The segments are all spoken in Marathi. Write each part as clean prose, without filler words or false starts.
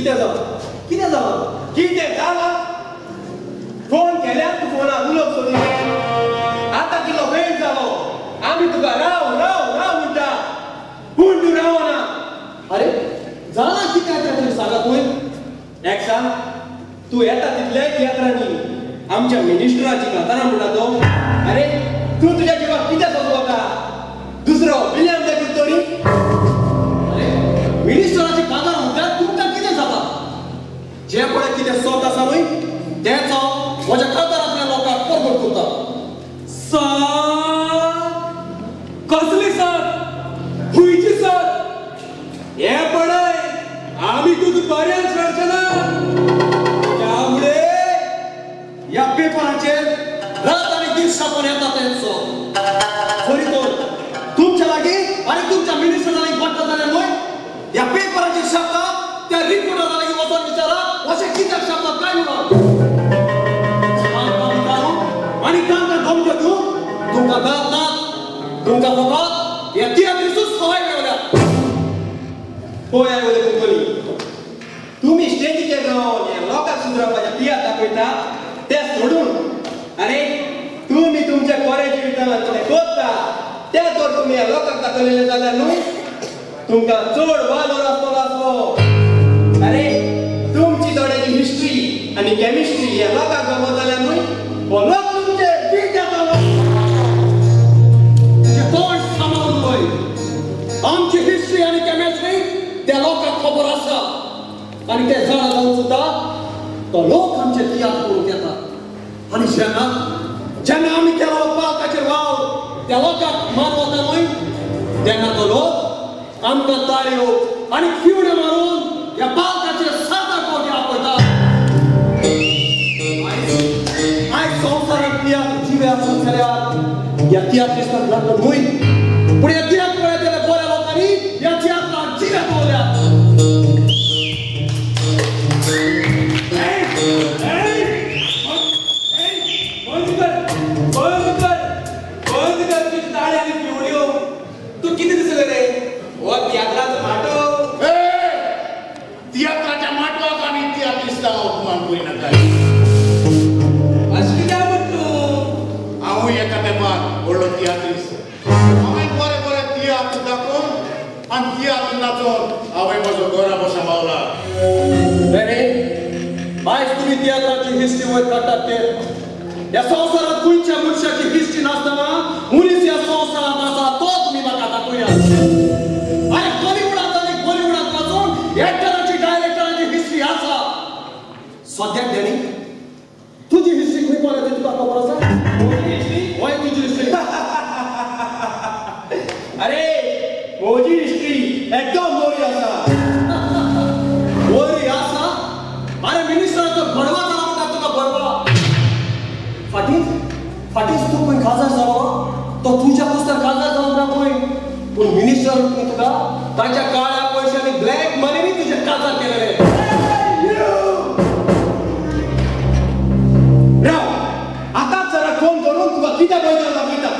कितें जाला फोन केल्यार तू फोनार उलोवप सोडिल्लें आतां कितलो वेळ जालो आमी तुका राव म्हणटा पूण तूं रावना अरे जाणा कितें आतां तुमी सांगा पळय एक सांग तूं येता तितल्या तियात्रांनी आमच्या मिनिस्टराची कातारां म्हणटा तो अरे तूं तुज्या जिवाक कितें सोदवता दुसरो विलियम द कुर्तोरी अरे मिनिस्टराची कातारां म्हणल्यार तुमकां कितें जाता जे पळय कितें सोद आसा न्हय तेच हांव म्हज्या कातारांतल्या लोकांक परगट करता कसली साथ हुयची साथ हे पळय आमी तुका बऱ्याच करचे ना त्यामुळे या पेपराचेर रात आनी दीस छापून येता तेंचो खरी तर तुमच्या लागीं आनी तुमच्या मिनिस्टरांनी पडटा जाल्यार न्हय या पेपराचेर छापतात त्या रिपोर्टरा लागीं वचून विचारा अशें कित्याक छापतात काय म्हणून आनी तांकां धमक्यो दिवन तुमकां गात नात तुमकां फकत ह्या तियात्रीचोच सवाय मेळ्ळ्या पळय आयवले कुंकली तुम्ही स्टेजीचेर रावन हे लोकांक सुदरावपाच्या तियात्र दाखयता ते सोडून अरे तुम्ही तुमच्या कोऱ्याच्या विचारांत कितें कोत्ता ते तर तुमी ह्या लोकांक दाखयलेले जाल्यार न्हय तुमकां चड वालोर आसतलो आसलो अरे तुमची थोड्याची हिस्ट्री आनी केमिस्ट्री ह्या लोकांक जमत जाल्यार न्हय हो लोक तुमचे पीठ जातालो तोंड सांबाळून पळय आमची हिस्ट्री आनी केमिस्ट्री त्या लोकांक खबर आसा आनी ते जाणा जावन सुद्दां तो लोक आमचे तियात्र करूंक येता आनी जेन्ना आमी केलो पालकाचेर वाव त्या लोकांक मान वता न्हय तेन्ना तो लोक आमकां ताळयो आनी फिवड्यो मारून ह्या पालकाचेर सारका कोटी आपयता आयज संवसारांत तियात्र जिवे आसूंक जाल्यार ह्या तियात्रिस्तांक लागून न्हय पूण ह्या तियात्रांतल्या बऱ्या लोकांनी ह्या तियात्राक जिवे दवरल्यात हिस्ट्री वयर काडटात ते ह्या संवसारांत खंयच्या मनशाची हिस्ट्री नासतना मनीस ह्या संवसारांत आसा तो तुमी म्हाका दाखयात आनी बॉलिवूडांत वचून एक्टरांची डायरेक्टरांची हिस्ट्री आसा सद्याक देणी तुजी हिस्ट्री खंय पळय ती तुका खबर आसा म्हजी हिस्ट्री वय तुजी हिस्ट्री अरे म्हजी हिस्ट्री एकदम बरी आसा बरी आसा अरे मिनिस्टराचो भडवा फाटीच तू खंय खासदार जालो तो तुज्या पोस्टार खासदार जावन राव पळय पूण मिनिस्टर तुका ताच्या काळ्या पयशांनी ब्लॅक मनीनी तुजे खासदार केलेले राव आतांच जरा फोन करून तुका कित्याक गोंयकार दाखयता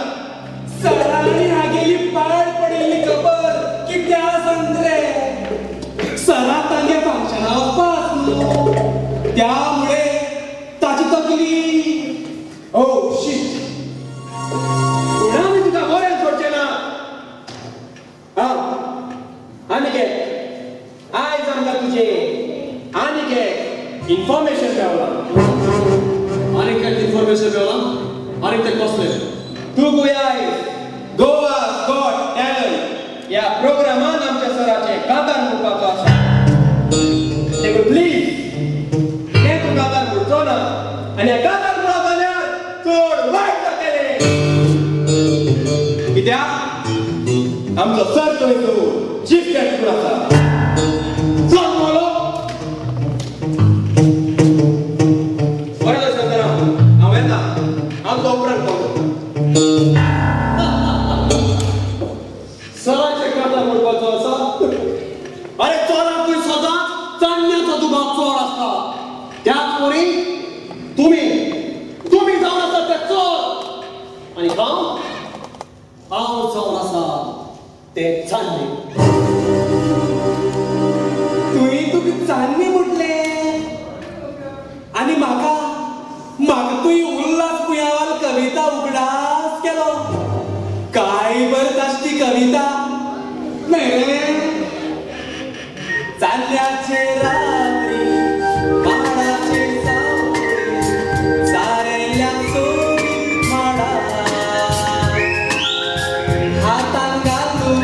सरांनी हागेली पाड पडिल्ली खबर कित्या संद्रे सरा तांगे फंक्शना वचपाक न्हू त्यामुळे ताची तकली ओ शिट उडामी तुका बरें सोडचें ना आनी घे आयज आमकां तुजें आनी घे इन्फॉर्मेशन मेळ्ळां आनी कितें इन्फॉर्मेशन मेळ्ळां आनी तें कसलें तूं गोवा गॉट टॅलंट ह्या प्रोग्रामान आमच्या सराचें कातार म्हणपाचो आसा देखून प्लीज तें तूं कातार म्हणचो ना आनी कातार चड वायट जातलें कित्याक आमचो सर थंय तूं चीफ गॅस्ट म्हूण आसा चल मोलो बरें तर शांताराम हांव येता हांव तो उपरांत फोन सराचें कातार म्हणपाचो आसा अरे चोरांकूय सदांच चान्न्याचो दुबाव चड आसता त्याच परी तुमी जावन आसा ते चोर आनी हांव जावन आसा ते चान्ने तुका चान्ने धान्याचे रावरी माडाचे सावळे सारेल्या चोरी माडा हातान घालून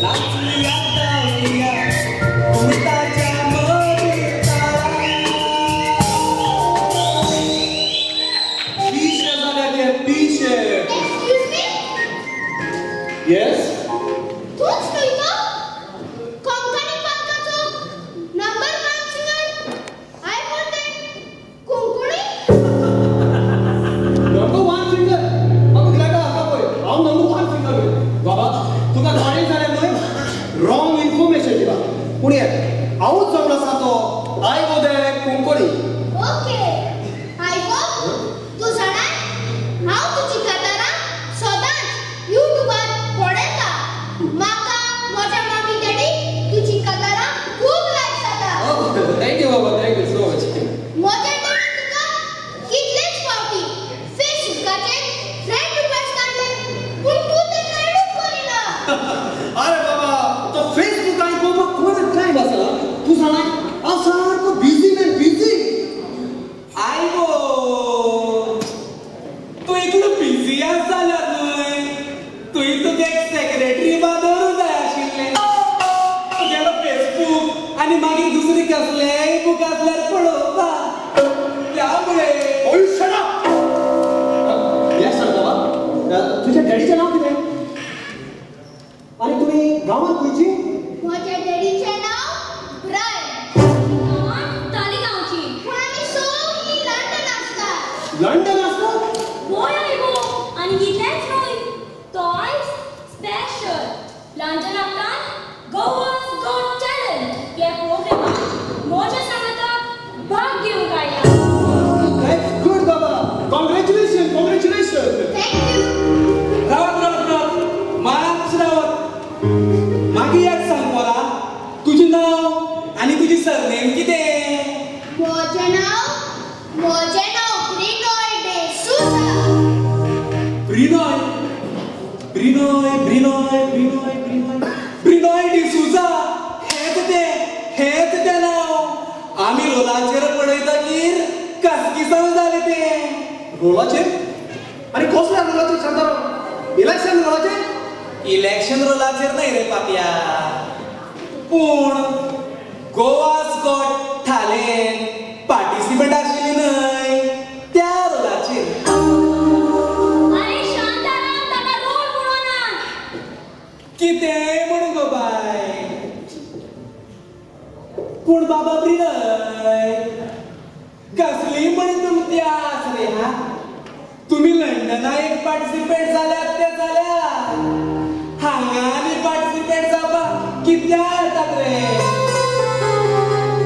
नाचूया गाऊया उमटाच्या मध्ये ताळा पीछे झाले ते पीछे. येस तूच नाही का कोंकणी पंखाचो नंबर 1 सिंगर आय बोलते कोंकणी नंबर 1 सिंगर. अगं तुला काय असं होय हांव नंबर 1 सिंगर होय बाबा तुका गाणी जाल्या न्हय रॉंग इन्फॉर्मेशन दिला पूण हांवूच जमलो आसा तो आय गो दे कोंकणी. ओके आयको तू जाणा हांव तुजी कथारां सदांच यूट्यूबार पळयता. म्हाका म्हज्या मम्मी डॅडी तुजी कथारां खूब लायक जाता. थँक्यू बाबा थँक्यू सो मच. म्हज्या डॅडी तुका कितलेच फावटी फेसबुकाचेर फ्रेंड रिक्वेस्ट धाडले पूण तूं तें नायडूच करिना. अरे बाबा तो फेसबुक आणि पळोवपाक कोणाचो टायम आसा. तूं जाणा हांव सारको बिझी मॅन बिझी. आई गो तू एकलो बिझी आस जाल्यार न्हय तुवें तुका एक सेक्रेटरी बादरूं जाय आशिल्लें. तुगेलो फेसबूक आनी मागीर दुसरी कसलेय बूक आसल्यार पळोवपाक त्यामुळे ओय शट अप. येस सर बाबा तुझ्या डॅडीचें नांव कितें आनी तुमी गांवांत खंयची. म्हज्या डॅडीचें नांव ब्रायन तालिगांवची पूण आमी सगळीं लंडन आसतात. लंडन आसता. होय आई गो आणि इतलेंच न्हय तोय स्पेशल लंडनांतल्यान गोवा's गॉट टॅलंट ह्या प्रोग्रामांत म्हज्या सांगाताक भाग घेवंक आयला. दॅट्स गुड बाबा. Congratulation congratulation. थँक्यू. रावत मारांच रावत मागीर एक सांग मला तुजें नांव आनी तुजी सरनेम कितें. म्हजें नांव ब्रिनॉय डे सुसा. ब्रिनॉय ब्रिनॉय ब्रिनॉय ब्रिनॉय ब्रिनॉय ब्रिनॉय डिसूजा हेच तें नांव आमी रोलाचेर पळयतकीर कसकिसांव जालें तें. रोलाचेर आनी कसल्या रोलाचेर सांगता. इलेक्शन रोलाचेर. इलेक्शन रोलाचेर न्हय रे पापया पूण गोवा's गॉट टॅलंट पार्टिसिपंट आशिल्ली न्हय त्या रोलाचेर. अरे शांताराम ताका रोल म्हणनात. कितेंय म्हण गो बाय पूण बाबा ब्रिनॉय कसली म्हण तुमची आस रे हा. तुम्ही लंडना एक पार्टिसिपेट जाल्यात ते जाल्यार हांगा आनी पार्टिसिपेट जावपाक कित्या येतात रे.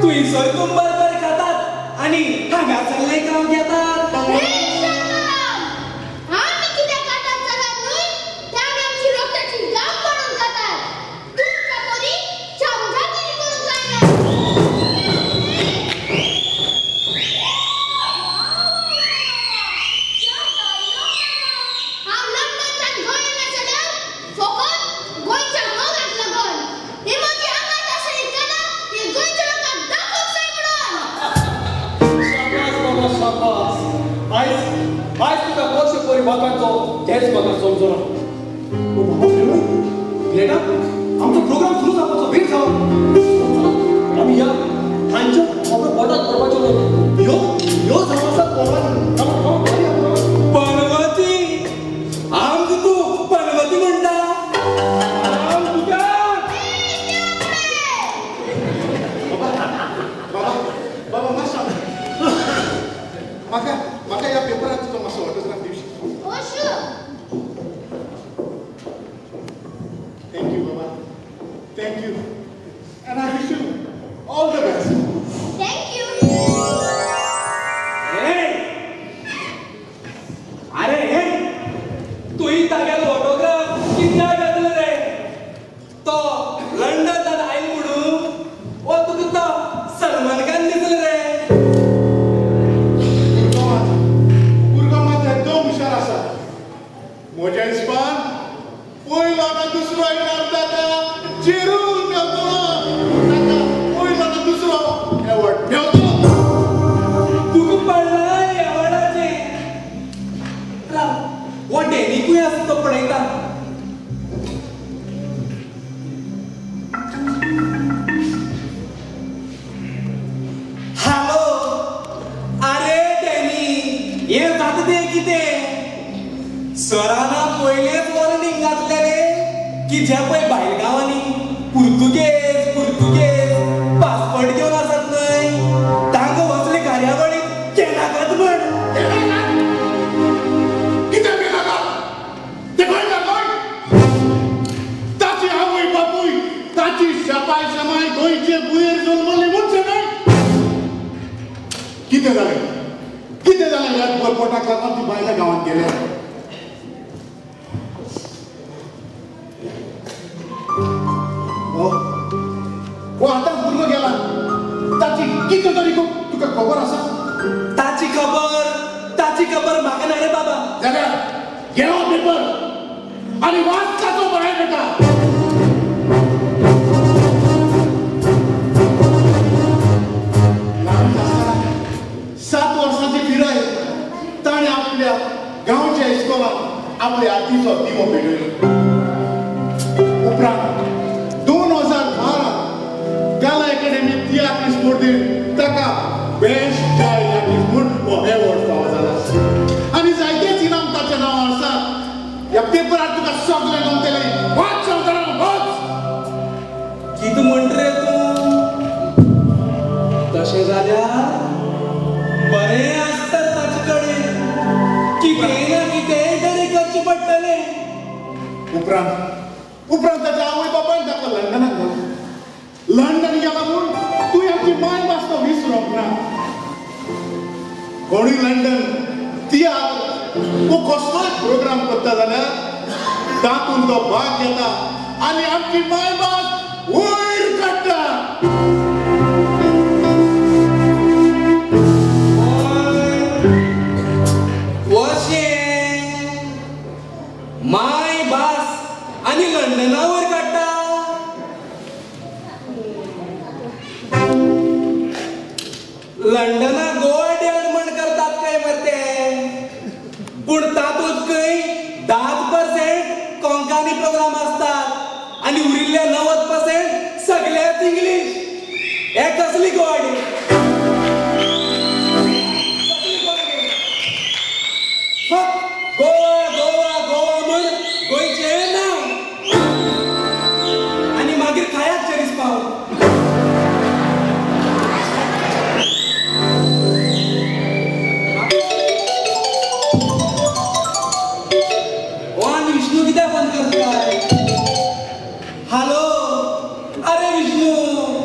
तुयसर तुम बरोबर खातात आनी हांगासरलें काम घेतात. हे शांताराम आमी कितें करतात जाल्यार न्हय ते आमी आमची रक्ताची गाम म्हणून जातात. तुमच्या परी चमचागिरी करून जायना. हांव लंडनच्यान गोंय येना जाल्यार फकत गोंयच्या मोगाक लागून. ही म्हजी आंगात आशिल्ली कला ही गोंयच्या लोकांक दाखोवंक जाय म्हणून. शाबास बाबा शाबास. आयज आयज तुका वर्ष पयलीं म्हाकाचो तेच म्हाका समजलो. पूण बाबा ग्रेटा आमचो प्रोग्राम सुरू जावपाचो वेळ जालो. आमी या हांच्या खबर पोटात भरपाच्यो न्हय. ह्यो समस्या पळोवपाक पनवती आमकां तूं पनवती म्हणटा. बाबा मातसो म्हाका ह्या पेपरार तुजो मातसो ऑटोग्राफ दिवशी. Oh, sure. थँक्यू बाबा thank you end I wish you all the best. Thank you. अरे हे तुही तागेलो ऑटोग्राफ कित्याक घेतलो रे. तो लंडनांत आयलो म्हणून वो तुका तो सलमान खान दिसलो रे. भुरगो एकदम हुशार आसा. म्हज्या हिसपान पयलो आतां दुसरो इनाम जाता चिरून घेवचो. की ज्या पळय भायर गांवांनी पुर्तुगेज पासपोर्ट घेवन आसात न्हय तांकां वचले कार्यावळीक केनाकात म्हण. कितें केनाकात? ते गोंयकार गोंय. ताची आवय बापूय ताची शापाय समाय गोंयचे बुयर जल्मली म्हणचे न्हय. कितें जालें रातभर पोटाक लागून ती भायल्या गांवांत गेल्या. हो आतांच भुरगो गेला. ताची कितें तरी तुका खबर आसा? ताची खबर म्हाका ना रे बाबा. जाल्यार घेवा पेपर आनी वाच ताचो भायर येता. ल्हान आसतना 7 वर्सांची पिराय ताणें आपल्या गांवच्या इस्कॉलांत आपल्या आतीचो दिवो पेटयलो. उपरांत 2012 गाला एकेडमी तियात्र स्पर्धेंत ताका बेस्ट चायल्ड आर्टिस्ट म्हूण हो एवॉर्ड फावो जाला. आनी जायतेच इनाम ताच्या नांवार आसात. ह्या पेपरार तुका सगळें नोंदलें. वाच शांताराम वाच. कितें म्हणट रे तूं? तशें जाल्यार बरें आसता ताचे कडेन. कितेंय ना कितेंय तरी करचें पडटलें. उपरांत ताच्या आवय बापायन ताका लंडनाक घालो. लंडन गेला म्हूण तुवें आमची मायभास तो विसरूंक ना. कोणी लंडन तियात्र वो कसलोय प्रोग्राम करता जाल्यार तातूंत तो भाग घेता आनी आमची मायभास वयर काडटा. माय भास आनी लंडना वयर काडटा. लंडना गोवा डेव्हलपमेंट करतात काय मरते. पूण तातूंत खंय 10% कोंकणी प्रोग्राम असतात आनी उरिल्ले 90% सगळेच इंग्लीश. हे कसली गोवा डे? गोवा म्हण गोंयचें नांव आनी मागीर खायाक चरीस पाव. विष्णू कित्याक फोन करताय? हॅलो. अरे विष्णू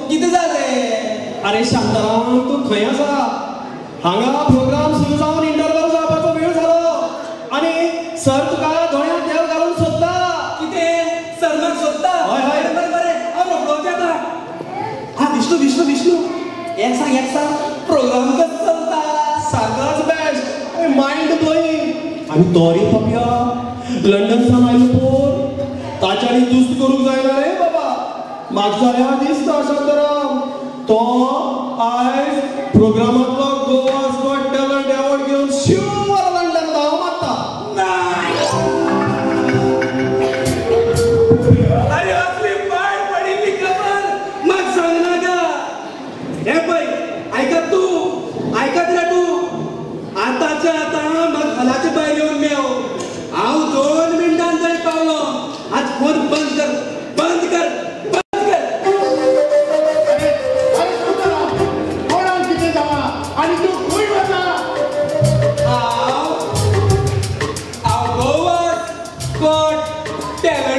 कितें जालें? अरे शांताराम तू खंय आसा? हांगा प्रोग्राम सुरू जावन इंटरवल जावपाचो वेळ जालो आनी सर तुका दोळ्यांत देव घालून सोदता. कितें सर म्हाका सोदता? हय. बरें हांव रोखडोच येता. हा विष्णू एक सांग प्रोग्राम कसो चलता? सारकोच बेस्ट माइंड ब्लोईंग. आनी तो रे पप्या लंडनसान आयलो पळय ताच्यानी दुस्त करूंक जायना रे बाबा. म्हाका जाल्यार दिसता शांताराम तो आयज प्रोग्रामांतलो गोवाज गॉट टॅलंट एवॉर्ड घेवन शिवर लंडन धांव मारता. अरे असली पाड पडिल्ली खबर म्हाका सांगनाका. हे पळय आयकत रे तूं. आतांच्या आतां म्हाका हलाचे भायर येवन मेळ. हांव 2 मिनटान थंय पावलो. आज फोन बंद कर. अरे शांताराम कोणाक कितें जालां आनी तूं खंय वता? हांव गोवा गॉट टॅलंट